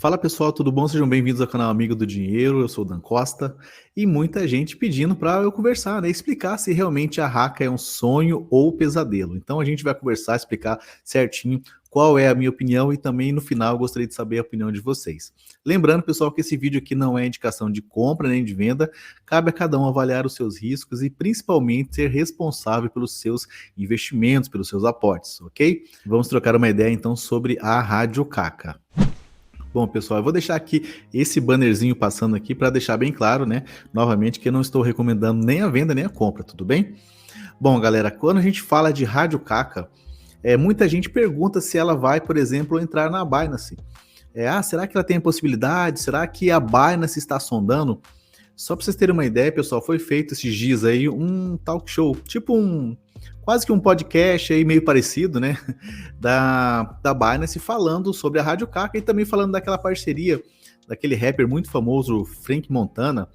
Fala pessoal, tudo bom? Sejam bem-vindos ao canal Amigo do Dinheiro, eu sou o Dan Costa e muita gente pedindo para eu conversar, né? Explicar se realmente a Raka é um sonho ou pesadelo. Então a gente vai conversar, explicar certinho qual é a minha opinião e também no final eu gostaria de saber a opinião de vocês. Lembrando, pessoal, que esse vídeo aqui não é indicação de compra nem de venda, cabe a cada um avaliar os seus riscos e principalmente ser responsável pelos seus investimentos, pelos seus aportes, ok? Vamos trocar uma ideia então sobre a Rádio Kaka. Bom, pessoal, eu vou deixar aqui esse bannerzinho passando aqui para deixar bem claro, né? Novamente, que eu não estou recomendando nem a venda nem a compra, tudo bem? Bom, galera, quando a gente fala de Rádio Kaka, muita gente pergunta se ela vai, por exemplo, entrar na Binance. Será que ela tem a possibilidade? Será que a Binance está sondando? Só para vocês terem uma ideia, pessoal, foi feito esses dias aí um talk show, tipo quase que um podcast aí meio parecido, né, da Binance, falando sobre a Rádio Kaka e também falando daquela parceria daquele rapper muito famoso, Frank Montana,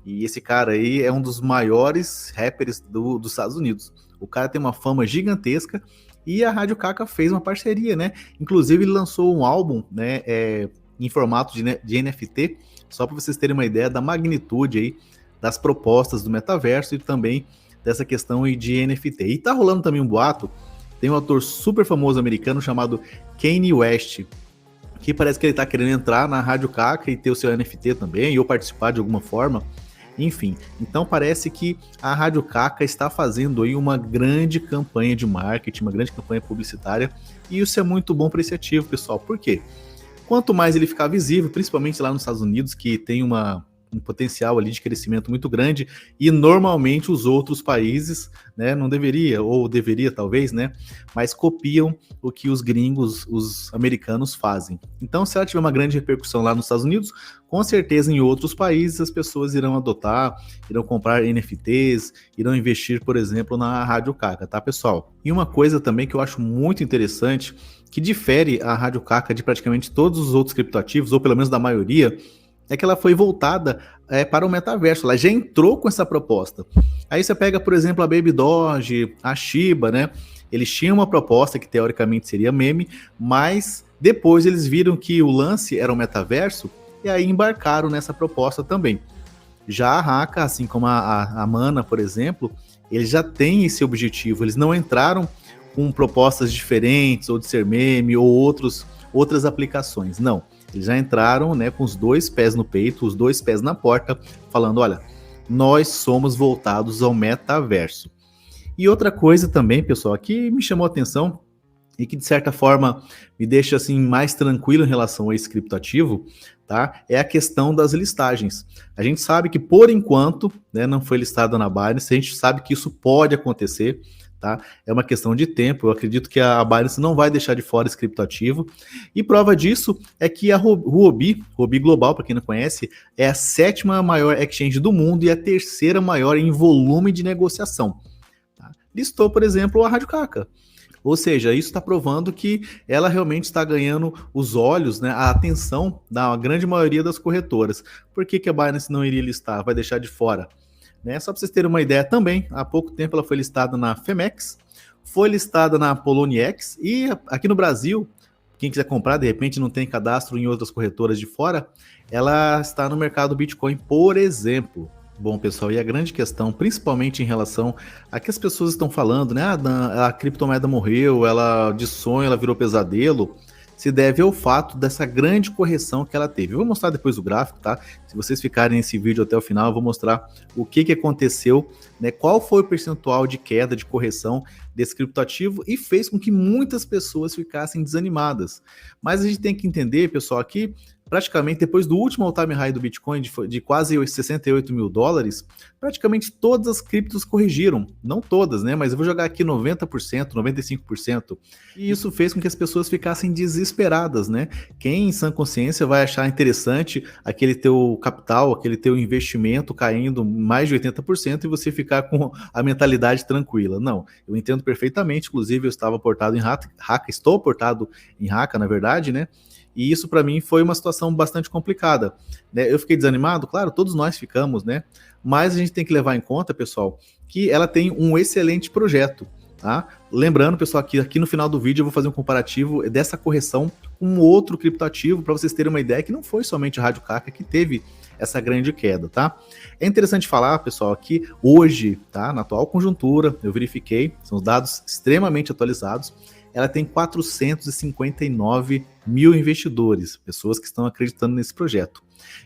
e esse cara aí é um dos maiores rappers dos Estados Unidos. O cara tem uma fama gigantesca e a Rádio Kaka fez uma parceria, né, inclusive ele lançou um álbum, né, em formato de NFT, só para vocês terem uma ideia da magnitude aí das propostas do metaverso e também dessa questão aí de NFT. E tá rolando também um boato, tem um ator super famoso americano chamado Kanye West, que parece que ele tá querendo entrar na Rádio Kaka e ter o seu NFT também, ou participar de alguma forma. Enfim, então parece que a Rádio Kaka está fazendo aí uma grande campanha de marketing, uma grande campanha publicitária, e isso é muito bom para esse ativo, pessoal. Por quê? Quanto mais ele ficar visível, principalmente lá nos Estados Unidos, que tem um potencial ali de crescimento muito grande, e normalmente os outros países, né, não deveria, ou deveria talvez, né, mas copiam o que os gringos, os americanos fazem. Então, se ela tiver uma grande repercussão lá nos Estados Unidos, com certeza em outros países as pessoas irão adotar, irão comprar NFTs, irão investir, por exemplo, na Rádio Kaka, tá, pessoal? E uma coisa também que eu acho muito interessante, que difere a Rádio Kaka de praticamente todos os outros criptoativos, ou pelo menos da maioria, é que ela foi voltada para o metaverso, ela já entrou com essa proposta. Aí você pega, por exemplo, a Baby Doge, a Shiba, né? Eles tinham uma proposta que teoricamente seria meme, mas depois eles viram que o lance era o metaverso e aí embarcaram nessa proposta também. Já a Raka, assim como a Mana, por exemplo, eles já têm esse objetivo, eles não entraram com propostas diferentes, ou de ser meme, ou outras aplicações, não. Eles já entraram, né, com os dois pés no peito, os dois pés na porta, falando, olha, nós somos voltados ao metaverso. E outra coisa também, pessoal, que me chamou a atenção e que de certa forma me deixa assim mais tranquilo em relação a esse criptoativo, tá? É a questão das listagens. A gente sabe que por enquanto, né, não foi listado na Binance, a gente sabe que isso pode acontecer, tá? É uma questão de tempo. Eu acredito que a Binance não vai deixar de fora esse criptoativo. E prova disso é que a Huobi Global, para quem não conhece, é a 7ª maior exchange do mundo e a 3ª maior em volume de negociação. Tá? Listou, por exemplo, a Rádio Kaka. Ou seja, isso está provando que ela realmente está ganhando os olhos, né, a atenção da grande maioria das corretoras. Por que a Binance não iria listar? Vai deixar de fora? Né? Só para vocês terem uma ideia também, há pouco tempo ela foi listada na Femex, foi listada na Poloniex e aqui no Brasil, quem quiser comprar, de repente não tem cadastro em outras corretoras de fora, ela está no mercado Bitcoin, por exemplo. Bom, pessoal, e a grande questão, principalmente em relação a que as pessoas estão falando, né? A criptomoeda morreu, ela de sonho, ela virou pesadelo, se deve ao fato dessa grande correção que ela teve. Eu vou mostrar depois o gráfico, tá? Se vocês ficarem nesse vídeo até o final, eu vou mostrar o que aconteceu, né? Qual foi o percentual de queda, de correção desse criptoativo e fez com que muitas pessoas ficassem desanimadas. Mas a gente tem que entender, pessoal, que praticamente depois do último all-time high do Bitcoin, de quase 68 mil dólares, praticamente todas as criptos corrigiram. Não todas, né? Mas eu vou jogar aqui 90%, 95%. E isso fez com que as pessoas ficassem desesperadas, né? Quem em sã consciência vai achar interessante aquele teu capital, aquele teu investimento caindo mais de 80% e você ficar com a mentalidade tranquila? Não, eu entendo perfeitamente. Inclusive, eu estava portado em Raka, estou portado em Raka, na verdade, né? E isso para mim foi uma situação bastante complicada, né? Eu fiquei desanimado, claro, todos nós ficamos, né? Mas a gente tem que levar em conta, pessoal, que ela tem um excelente projeto. tá? Lembrando, pessoal, que aqui no final do vídeo eu vou fazer um comparativo dessa correção com outro criptoativo, para vocês terem uma ideia que não foi somente a Rádio Caca que teve essa grande queda, tá? É interessante falar, pessoal, que hoje, tá, na atual conjuntura, eu verifiquei, são dados extremamente atualizados, ela tem 459 mil investidores, pessoas que estão acreditando nesse projeto.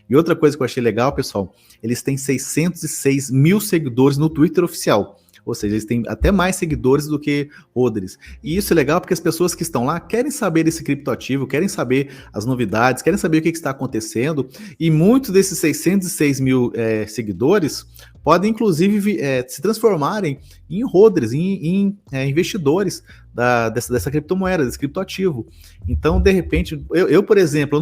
E outra coisa que eu achei legal, pessoal, eles têm 606 mil seguidores no Twitter oficial. Ou seja, eles têm até mais seguidores do que Rodrigues. E isso é legal porque as pessoas que estão lá querem saber desse criptoativo, querem saber as novidades, querem saber o que está acontecendo. E muitos desses 606 mil seguidores podem, inclusive, se transformarem em Rodrigues, em investidores dessa criptomoeda, desse criptoativo. Então, de repente, eu por exemplo,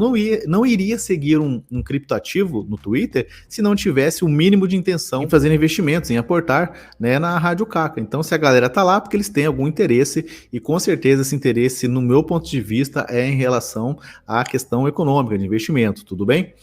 não iria seguir um criptoativo no Twitter se não tivesse o mínimo de intenção em fazer investimentos, em aportar, né, na Rádio Caca. Então, se a galera tá lá, porque eles têm algum interesse, e com certeza esse interesse, no meu ponto de vista, é em relação à questão econômica, de investimento, tudo bem?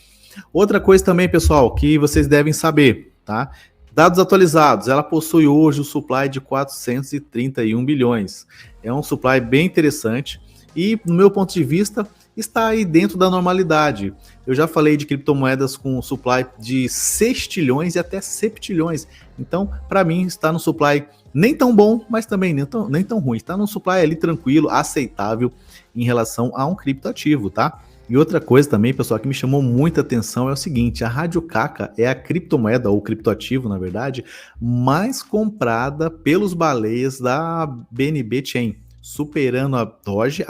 Outra coisa também, pessoal, que vocês devem saber, tá? Dados atualizados, ela possui hoje o supply de 431 bilhões. É um supply bem interessante e, no meu ponto de vista, está aí dentro da normalidade. Eu já falei de criptomoedas com supply de 6 trilhões e até septilhões. Então, para mim, está no supply nem tão bom, mas também nem tão ruim. Está num supply ali tranquilo, aceitável em relação a um criptoativo, tá? E outra coisa também, pessoal, que me chamou muita atenção é o seguinte: a Rádio Caca é a criptomoeda, ou criptoativo, na verdade, mais comprada pelos baleias da BNB Chain, superando a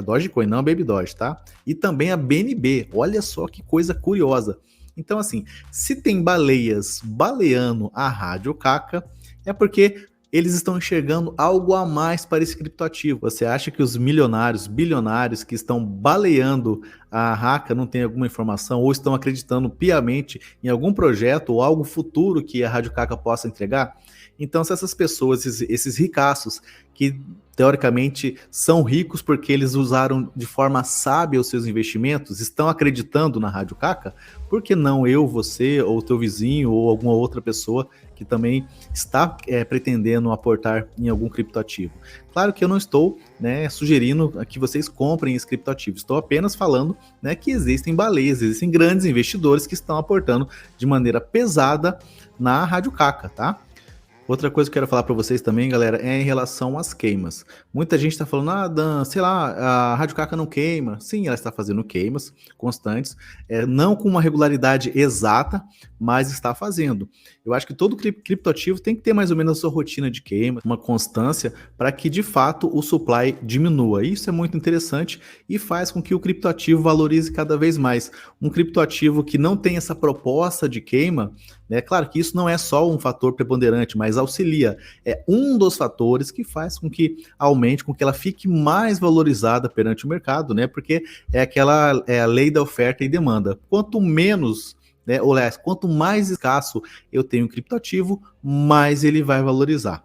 Dogecoin, não a Baby Doge, tá? E também a BNB. Olha só que coisa curiosa. Então, assim, se tem baleias baleando a Rádio Caca, é porque eles estão enxergando algo a mais para esse criptoativo. Você acha que os milionários, bilionários que estão baleando a Raca não têm alguma informação ou estão acreditando piamente em algum projeto ou algo futuro que a Rádio Caca possa entregar? Então, se essas pessoas, esses ricaços, que teoricamente são ricos porque eles usaram de forma sábia os seus investimentos, estão acreditando na Rádio Caca, por que não eu, você, ou teu vizinho, ou alguma outra pessoa que também está pretendendo aportar em algum criptoativo? Claro que eu não estou, né, sugerindo que vocês comprem esse criptoativo, estou apenas falando, né, que existem baleias, existem grandes investidores que estão aportando de maneira pesada na Rádio Caca, tá? Outra coisa que eu quero falar para vocês também, galera, é em relação às queimas. Muita gente está falando, Dan, sei lá, a Rádio Caca não queima. Sim, ela está fazendo queimas constantes, não com uma regularidade exata, mas está fazendo. Eu acho que todo criptoativo tem que ter mais ou menos a sua rotina de queima, uma constância, para que de fato o supply diminua. Isso é muito interessante e faz com que o criptoativo valorize cada vez mais. Um criptoativo que não tem essa proposta de queima, né, claro que isso não é só um fator preponderante, mas auxilia. É um dos fatores que faz com que aumente, com que ela fique mais valorizada perante o mercado, né? Porque é a lei da oferta e demanda. Quanto menos, né, ou quanto mais escasso eu tenho um criptoativo, mais ele vai valorizar.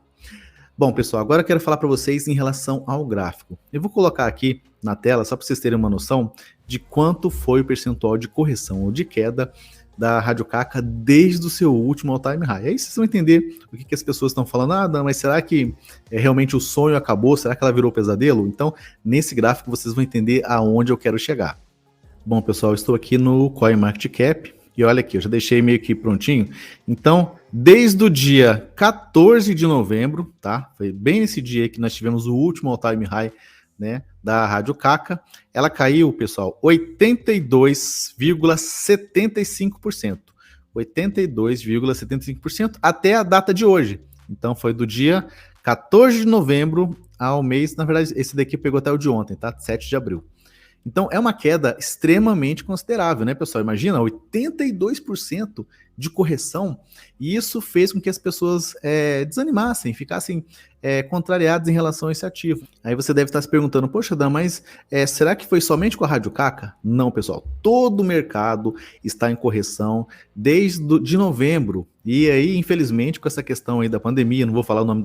Bom, pessoal, agora eu quero falar para vocês em relação ao gráfico. Eu vou colocar aqui na tela, só para vocês terem uma noção de quanto foi o percentual de correção ou de queda da Rádio Caca desde o seu último all-time high. Aí vocês vão entender o que as pessoas estão falando. Não, mas será que realmente o sonho acabou? Será que ela virou pesadelo? Então, nesse gráfico vocês vão entender aonde eu quero chegar. Bom, pessoal, eu estou aqui no CoinMarketCap e olha aqui, eu já deixei meio que prontinho. Então, desde o dia 14 de novembro, tá? Foi bem nesse dia que nós tivemos o último all-time high, né, da Rádio Caca, ela caiu, pessoal, 82,75%. 82,75% até a data de hoje. Então foi do dia 14 de novembro ao mês, na verdade esse daqui pegou até o de ontem, tá? 7 de abril. Então é uma queda extremamente considerável, né, pessoal? Imagina, 82% de correção, e isso fez com que as pessoas desanimassem, ficassem contrariadas em relação a esse ativo. Aí você deve estar se perguntando, poxa, Dan, mas será que foi somente com a Rádio Caca? Não, pessoal, todo o mercado está em correção de novembro. E aí, infelizmente, com essa questão aí da pandemia, não vou falar o nome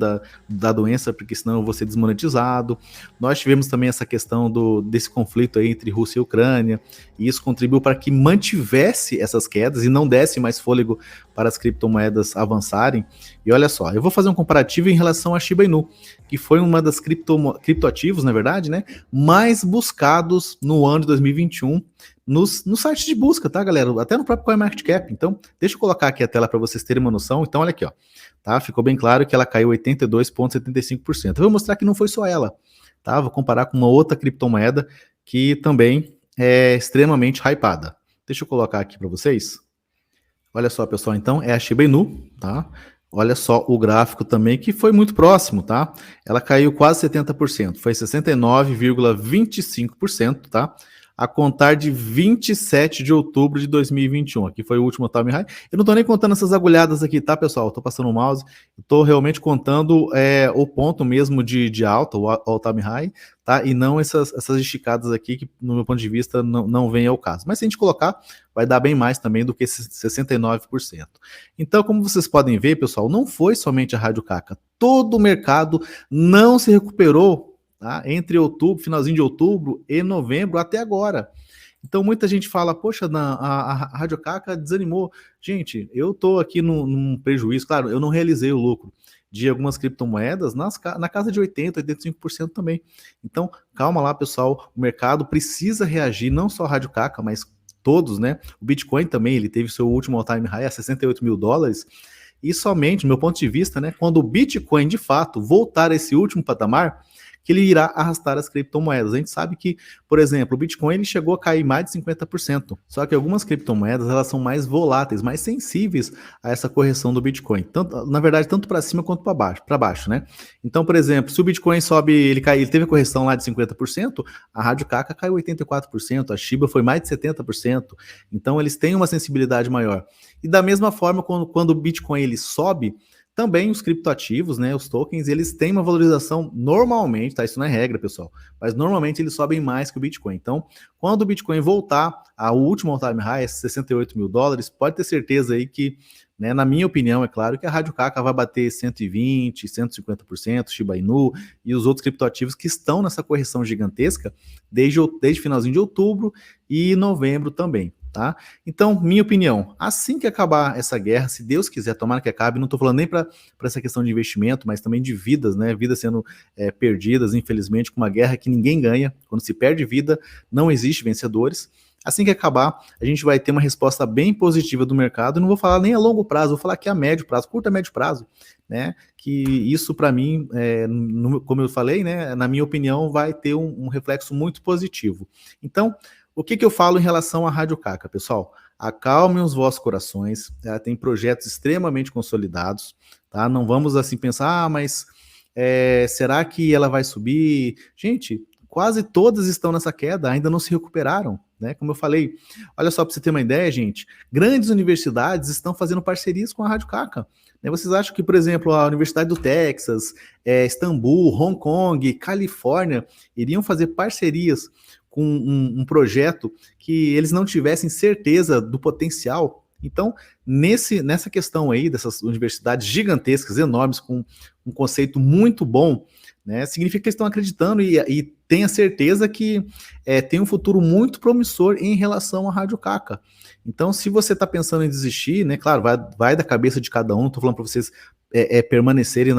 da doença, porque senão eu vou ser desmonetizado. Nós tivemos também essa questão desse conflito aí entre Rússia e Ucrânia, e isso contribuiu para que mantivesse essas quedas e não desse mais fôlego fôlego para as criptomoedas avançarem. E olha só, eu vou fazer um comparativo em relação a Shiba Inu, que foi uma das criptoativos, na verdade, né, mais buscados no ano de 2021 no site de busca, tá, galera? Até no próprio CoinMarketCap. Então, deixa eu colocar aqui a tela para vocês terem uma noção. Então, olha aqui, ó. Tá? Ficou bem claro que ela caiu 82,75%. Eu vou mostrar que não foi só ela, tá? Vou comparar com uma outra criptomoeda que também é extremamente hypada. Deixa eu colocar aqui para vocês. Olha só, pessoal, então é a Shiba Inu, tá? Olha só o gráfico também, que foi muito próximo, tá? Ela caiu quase 70%, foi 69,25%, tá? A contar de 27 de outubro de 2021. Aqui foi o último time high. Eu não tô nem contando essas agulhadas aqui, tá, pessoal? Eu tô passando o mouse, eu tô realmente contando o ponto mesmo de alta, o all time high, tá? E não essas esticadas aqui, que no meu ponto de vista não vem ao caso. Mas se a gente colocar, vai dar bem mais também do que esses 69%. Então, como vocês podem ver, pessoal, não foi somente a Rádio Caca. Todo o mercado não se recuperou, tá? Entre outubro, finalzinho de outubro e novembro até agora. Então muita gente fala, poxa, a Rádio Caca desanimou. Gente, eu estou aqui num prejuízo, claro, eu não realizei o lucro de algumas criptomoedas na casa de 80%, 85% também. Então, calma lá, pessoal, o mercado precisa reagir, não só a Rádio Caca, mas todos, né? O Bitcoin também, ele teve seu último all-time high a $68 mil, e somente, do meu ponto de vista, né, quando o Bitcoin, de fato, voltar a esse último patamar, que ele irá arrastar as criptomoedas. A gente sabe que, por exemplo, o Bitcoin ele chegou a cair mais de 50%. Só que algumas criptomoedas elas são mais voláteis, mais sensíveis a essa correção do Bitcoin. Tanto, na verdade, tanto para cima quanto para baixo, né? Então, por exemplo, se o Bitcoin sobe, ele teve correção lá de 50%, a Rádio Caca caiu 84%, a Shiba foi mais de 70%. Então, eles têm uma sensibilidade maior. E da mesma forma, quando o Bitcoin ele sobe, também os criptoativos, né, os tokens, eles têm uma valorização normalmente, tá? Isso não é regra, pessoal, mas normalmente eles sobem mais que o Bitcoin. Então, quando o Bitcoin voltar ao último all-time high, $68 mil, pode ter certeza aí que, né, na minha opinião, é claro que a Rádio Caca vai bater 120%, 150%, Shiba Inu e os outros criptoativos que estão nessa correção gigantesca desde finalzinho de outubro e novembro também. Tá? Então, minha opinião, assim que acabar essa guerra, se Deus quiser, tomara que acabe, não estou falando nem para essa questão de investimento, mas também de vidas, né? Vidas sendo perdidas, infelizmente, com uma guerra que ninguém ganha. Quando se perde vida, não existe vencedores. Assim que acabar, a gente vai ter uma resposta bem positiva do mercado. Não vou falar nem a longo prazo, vou falar aqui a médio prazo, curto a médio prazo, né? Que isso, para mim, como eu falei, né? Na minha opinião, vai ter um reflexo muito positivo. Então, o que eu falo em relação à Rádio Caca, pessoal? Acalmem os vossos corações, ela tem projetos extremamente consolidados, tá? Não vamos assim pensar, mas será que ela vai subir? Gente, quase todas estão nessa queda, ainda não se recuperaram, né? Como eu falei, olha só para você ter uma ideia, gente, grandes universidades estão fazendo parcerias com a Rádio Caca. Vocês acham que, por exemplo, a Universidade do Texas, Istambul, Hong Kong, Califórnia iriam fazer parcerias com um projeto que eles não tivessem certeza do potencial? Então, nessa questão aí dessas universidades gigantescas, enormes, com um conceito muito bom, né, significa que eles estão acreditando e tem a certeza que tem um futuro muito promissor em relação à Rádio Caca. Então, se você está pensando em desistir, né, claro, vai da cabeça de cada um, não estou falando para vocês permanecerem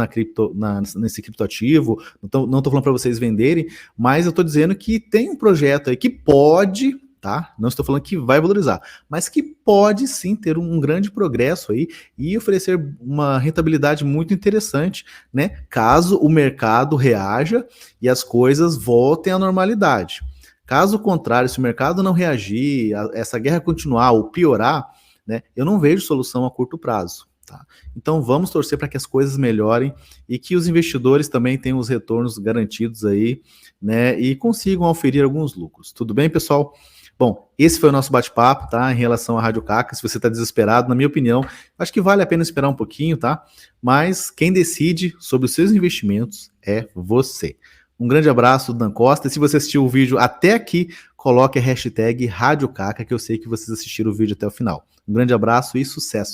nesse criptoativo, não estou falando para vocês venderem, mas eu estou dizendo que tem um projeto aí que pode, tá? Não estou falando que vai valorizar, mas que pode sim ter um grande progresso aí e oferecer uma rentabilidade muito interessante, né? Caso o mercado reaja e as coisas voltem à normalidade. Caso contrário, se o mercado não reagir, essa guerra continuar ou piorar, né? Eu não vejo solução a curto prazo. Tá? Então vamos torcer para que as coisas melhorem e que os investidores também tenham os retornos garantidos aí, né? E consigam oferir alguns lucros. Tudo bem, pessoal? Bom, esse foi o nosso bate-papo, tá? Em relação à Rádio Caca. Se você está desesperado, na minha opinião, acho que vale a pena esperar um pouquinho, tá? Mas quem decide sobre os seus investimentos é você. Um grande abraço, Dan Costa. E se você assistiu o vídeo até aqui, coloque a hashtag Rádio Caca, que eu sei que vocês assistiram o vídeo até o final. Um grande abraço e sucesso!